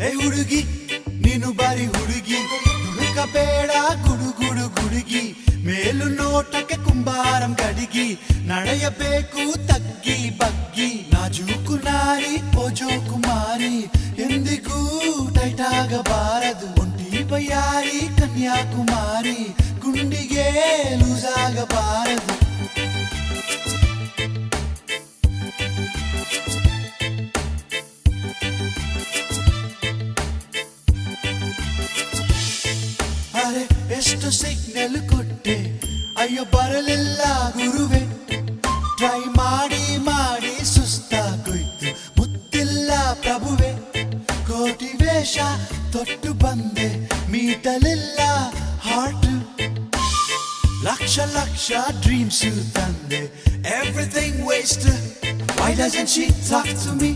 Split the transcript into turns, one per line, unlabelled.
ಏ ಹುಡುಗಿ ನೀನು ಬಾರಿ ಹುಡುಗಿ, ಹುಡುಕಬೇಡ ಗುಡುಗುಡು ಗುಡುಗಿ, ಮೇಲು ನೋಟಕ್ಕೆ ಕುಂಬಾರಂ ಗಡಿಗಿ, ನಡೆಯಬೇಕು ತಗ್ಗಿ ಬಗ್ಗಿ, ನಾಜೂಕು ನಾರಿ ಓಜೋ ಕುಮಾರಿ, ಎಂದಿಗೂ ಟೈಟ್ ಆಗಬಾರದು, ಒಂಟಿ ಬಯ್ಯಾರಿ ಕನ್ಯಾಕುಮಾರಿ, ಗುಂಡಿಗೆ ಲೂಸ್ ಆಗಬಾರದು. ಅರೆ ಎಷ್ಟು ಸಿಗ್ನಲ್ ಕೊಟ್ಟೆ, ಅಯ್ಯೋ ಬರಲಿಲ್ಲ ಗುರುವೆ, ಟ್ರೈ ಮಾಡಿ ಮಾಡಿ ಸುಸ್ತಾಗೋಯ್ತು, ಮುತ್ತಿಲ್ಲ ಪ್ರಭುವೆ, ಕೋಟಿ ವೇಷ ತೊಟ್ಟು ಬಂದೆ, ಮೀಟಲಿಲ್ಲ ಹಾರ್ಟ್, ಲಕ್ಷ ಲಕ್ಷ ಡ್ರೀಮ್ಸ್ ತಂದೆ, everything waste, why doesn't she talk to me?